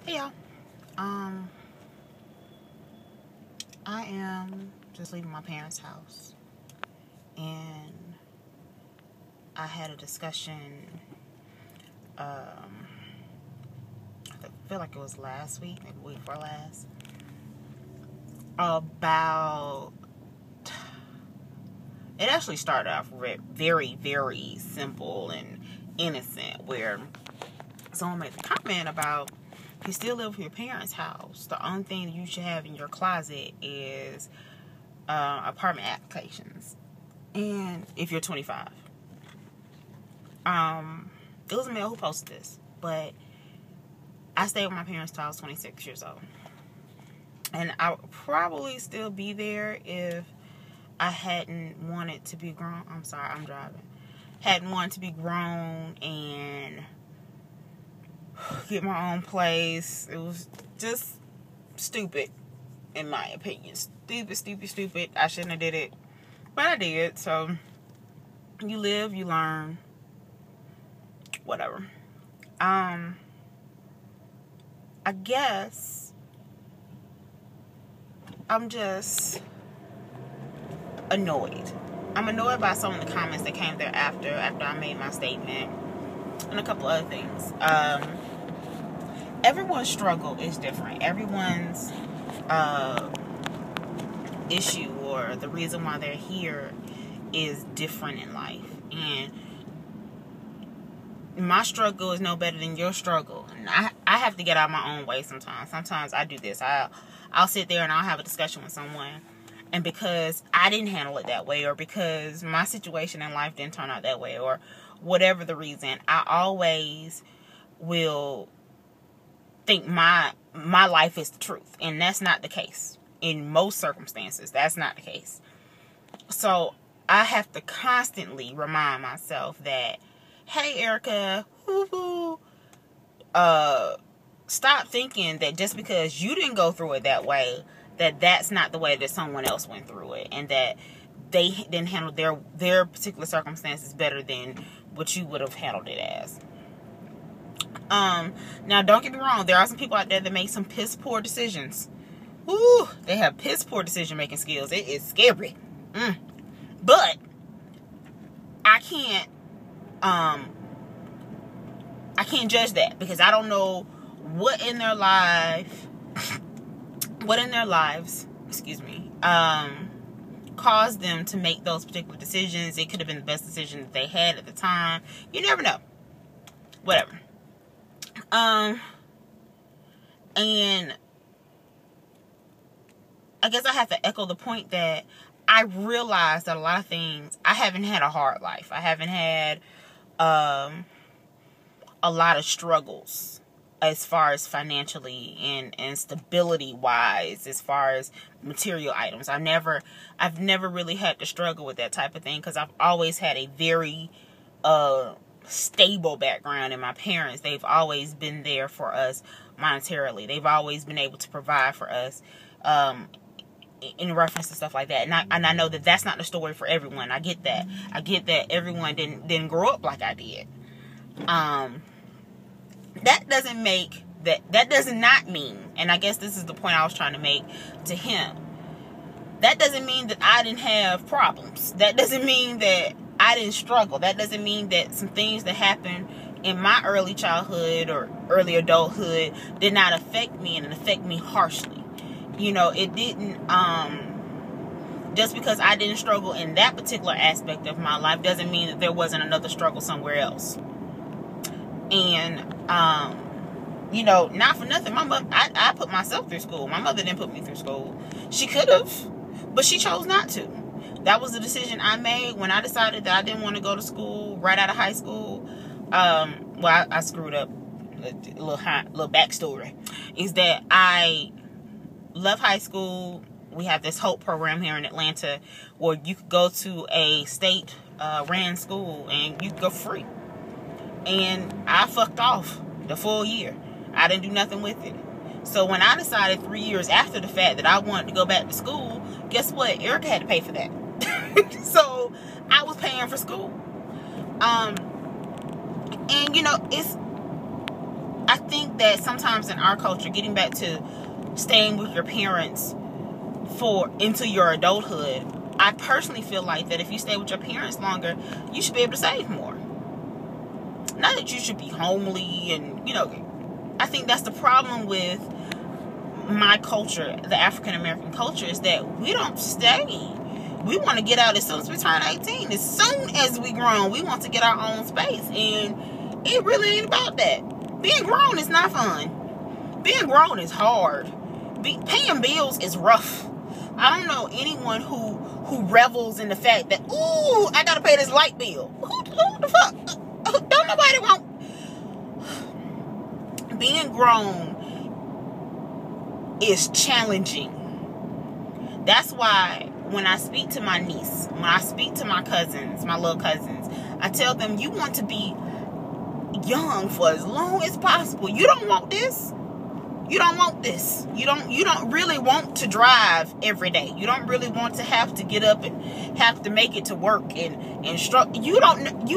Hey y'all. I am just leaving my parents' house, and I had a discussion. I feel like it was last week, maybe week before last, about. It actually started off very, very simple and innocent, where someone made the comment about, if you still live with your parents' house, the only thing that you should have in your closet is apartment applications. And if you're 25. It was a male who posted this, but I stayed with my parents till I was 26 years old. And I would probably still be there if I hadn't wanted to be grown. I'm sorry, I'm driving. Hadn't wanted to be grown and get my own place. It was just stupid, in my opinion. Stupid. I shouldn't have did it, but I did. So you live, you learn, whatever. I guess I'm just annoyed. I'm annoyed by some of the comments that came there after I made my statement, and a couple other things. Everyone's struggle is different. Everyone's issue or the reason why they're here is different in life. And my struggle is no better than your struggle. And I have to get out of my own way sometimes. Sometimes I do this. I'll sit there and I'll have a discussion with someone, and because I didn't handle it that way, or because my situation in life didn't turn out that way, or whatever the reason, I always will think my life is the truth. And that's not the case. In most circumstances, that's not the case. So I have to constantly remind myself that, hey, Erica, stop thinking that just because you didn't go through it that way, that's not the way that someone else went through it, and that they didn't handle their particular circumstances better than what you would have handled it as. Now, don't get me wrong, there are some people out there that make some piss poor decisions. Ooh, they have piss poor decision making skills. It is scary. But I can't judge that, because I don't know what in their lives, caused them to make those particular decisions. It could have been the best decision that they had at the time. You never know. Whatever. And I guess I have to echo the point that I realize that a lot of things, I haven't had a hard life. I haven't had a lot of struggles as far as financially and stability wise, as far as material items. I've never really had to struggle with that type of thing, because I've always had a very stable background in my parents. They've always been there for us monetarily. They've always been able to provide for us in reference to stuff like that. And I know that that's not the story for everyone. I get that. I get that everyone didn't grow up like I did. That does not mean, and I guess this is the point I was trying to make to him, that doesn't mean that I didn't have problems. That doesn't mean that I didn't struggle. That doesn't mean that some things that happened in my early childhood or early adulthood did not affect me and affect me harshly. You know, it didn't, just because I didn't struggle in that particular aspect of my life doesn't mean that there wasn't another struggle somewhere else. And, you know, not for nothing, my mother, I put myself through school. My mother didn't put me through school. She could have, but she chose not to. That was the decision I made when I decided that I didn't want to go to school right out of high school. Well, I screwed up. A little backstory is that I left high school. We have this HOPE program here in Atlanta where you could go to a state ran school and you could go free. And I fucked off the full year. I didn't do nothing with it. So when I decided 3 years after the fact that I wanted to go back to school, guess what? Erica had to pay for that. So I was paying for school. And you know, I think think that sometimes in our culture, getting back to staying with your parents into your adulthood, I personally feel like that if you stay with your parents longer, you should be able to save more. Not that you should be homely and, I think that's the problem with my culture, the African American culture, is that we don't stay. We want to get out as soon as we turn 18. As soon as we grown, we want to get our own space. And it really ain't about that. Being grown is not fun. Being grown is hard. Paying bills is rough. I don't know anyone who revels in the fact that, ooh, I gotta pay this light bill. Who the fuck? Don't nobody want. Being grown is challenging. That's why when I speak to my niece, when I speak to my cousins, my little cousins, I tell them, you want to be young for as long as possible. You don't want this. You don't want this. You don't really want to drive every day. You don't really want to have to get up and have to make it to work and struggle. You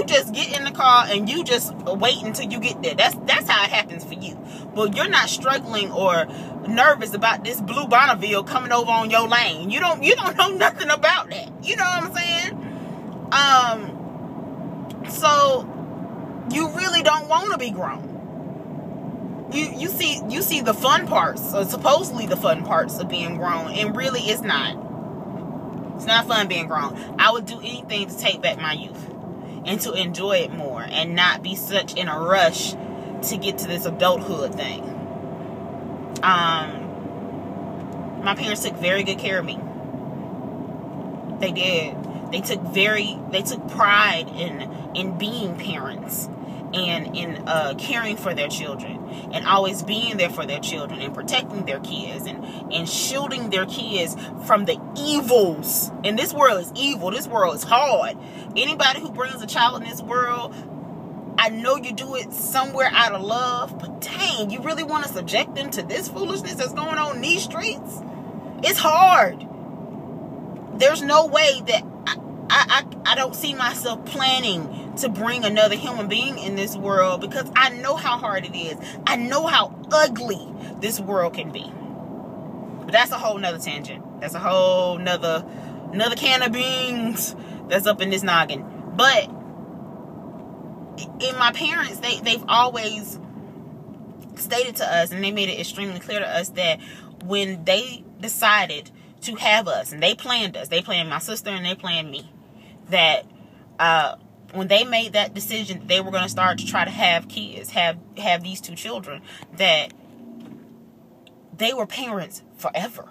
just get in the car and you just wait until you get there. That's how it happens for you. But you're not struggling or nervous about this blue Bonneville coming over on your lane. You don't know nothing about that. You know what I'm saying? So you really don't want to be grown. You see the fun parts, or supposedly the fun parts of being grown, and really it's not. It's not fun being grown. I would do anything to take back my youth and to enjoy it more and not be such in a rush to get to this adulthood thing. My parents took very good care of me. They did. They took pride in being parents and in caring for their children and always being there for their children and protecting their kids and shielding their kids from the evils. And this world is evil. This world is hard. Anybody who brings a child in this world, I know you do it somewhere out of love, but dang, you really want to subject them to this foolishness that's going on in these streets? It's hard. There's no way that I don't see myself planning to bring another human being in this world, because I know how hard it is. I know how ugly this world can be. But that's a whole nother tangent. That's a whole another can of beans that's up in this noggin. But in my parents, they've always stated to us, and they made it extremely clear to us, that when they decided to have us, and they planned my sister and they planned me, that when they made that decision, they were going to start to try to have kids, have these two children, that they were parents forever.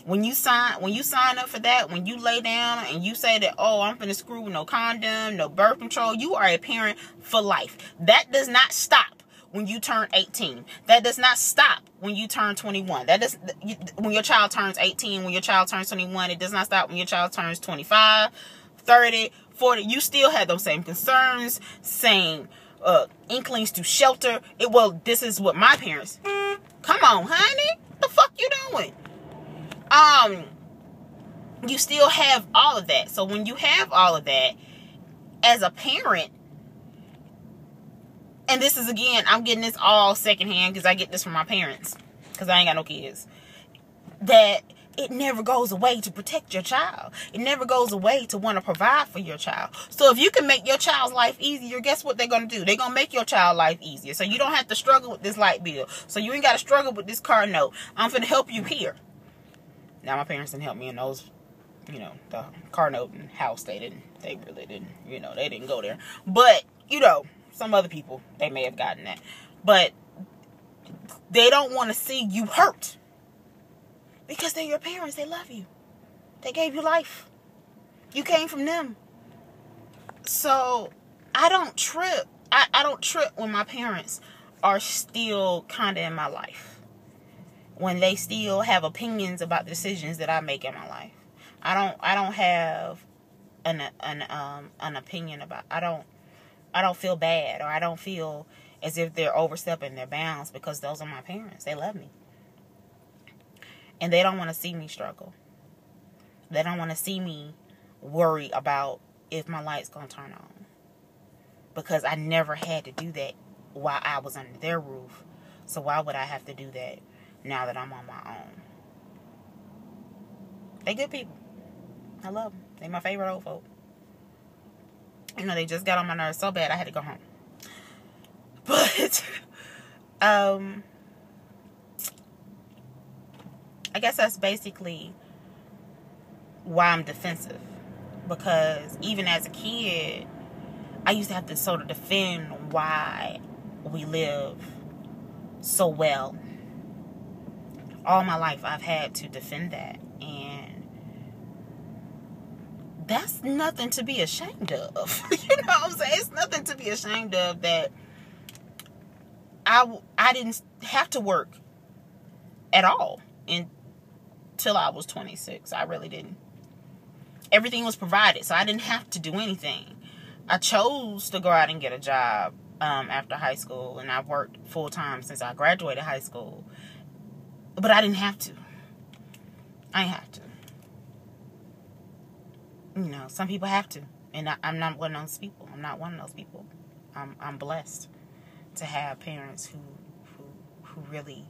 When you sign up for that, when you lay down and you say that, oh, I'm finna screw with no condom, no birth control, you are a parent for life. That does not stop when you turn 18. That does not stop when you turn 21. When your child turns 18, when your child turns 21, it does not stop when your child turns 25, 30, 40. You still have those same concerns, same inklings to shelter. This is what my parents. Come on, honey. What the fuck you doing? You still have all of that. So when you have all of that, as a parent, and this is, again, I'm getting this all secondhand because I get this from my parents, because I ain't got no kids, that it never goes away to protect your child. It never goes away to want to provide for your child. So if you can make your child's life easier, guess what they're going to do? They're going to make your child's life easier. So you don't have to struggle with this light bill. So you ain't got to struggle with this car note. I'm going to help you here. Now, my parents didn't help me in those, the car note and house. They really didn't, they didn't go there. But, some other people, they may have gotten that. But they don't want to see you hurt. Because they're your parents. They love you. They gave you life. You came from them. So, I don't trip. I don't trip when my parents are still kind of in my life. When they still have opinions about the decisions that I make in my life. I don't have an opinion about. I don't feel bad, or I don't feel as if they're overstepping their bounds, because those are my parents. They love me. And they don't want to see me struggle. They don't want to see me worry about if my light's going to turn on. Because I never had to do that while I was under their roof. So why would I have to do that now that I'm on my own? They good people. I love them. They my favorite old folk. You know, they just got on my nerves so bad I had to go home. But, I guess that's basically why I'm defensive. Because even as a kid, I used to have to sort of defend why we live so well. All my life, I've had to defend that. And that's nothing to be ashamed of. You know what I'm saying? It's nothing to be ashamed of that I didn't have to work at all until I was 26. I really didn't. Everything was provided, so I didn't have to do anything. I chose to go out and get a job after high school, and I've worked full-time since I graduated high school. But I didn't have to. I didn't have to. You know, some people have to, and I'm not one of those people. I'm not one of those people. I'm blessed to have parents who really,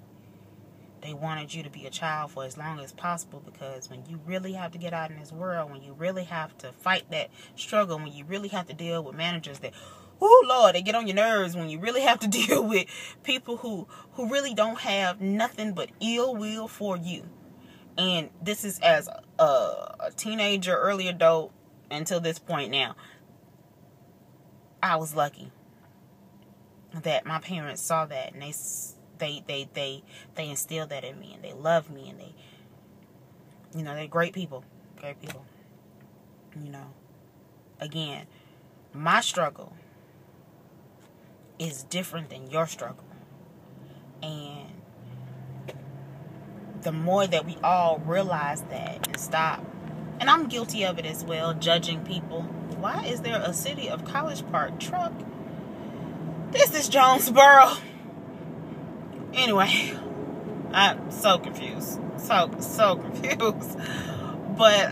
they wanted you to be a child for as long as possible, because when you really have to get out in this world, when you really have to fight that struggle, when you really have to deal with managers that, oh Lord, they get on your nerves, when you really have to deal with people who really don't have nothing but ill will for you. And this is as a teenager, early adult, until this point now. I was lucky that my parents saw that, and they instilled that in me, and they love me, and they, you know, they're great people. Great people. You know, again, my struggle is different than your struggle. And the more that we all realize that and stop, and I'm guilty of it as well, judging people. Why is there a City of College Park truck? This is Jonesboro. Anyway, I'm so confused. So confused. But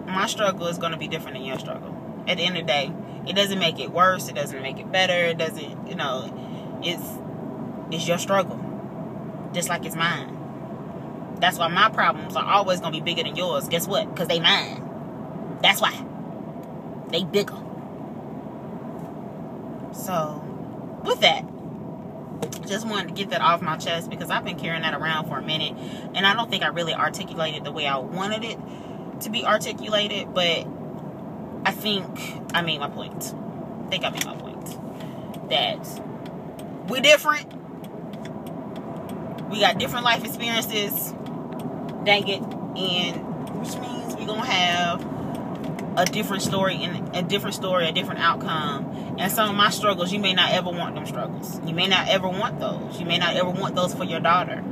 my struggle is going to be different than your struggle. At the end of the day, it doesn't make it worse. It doesn't make it better. It doesn't, you know, it's your struggle. Just like it's mine. That's why my problems are always going to be bigger than yours. Guess what? Because they mine. That's why. They bigger. So, with that, just wanted to get that off my chest, because I've been carrying that around for a minute, and I don't think I really articulated the way I wanted it to be articulated, but I think I made my point. I think I made my point. That we're different. We got different life experiences. Dang it. And which means we're going to have a different story, a different outcome. And some of my struggles, you may not ever want them struggles. You may not ever want those. You may not ever want those for your daughter.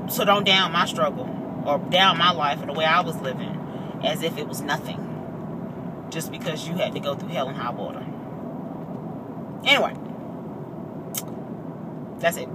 So don't down my struggle or down my life or the way I was living as if it was nothing, just because you had to go through hell and high water. Anyway, that's it.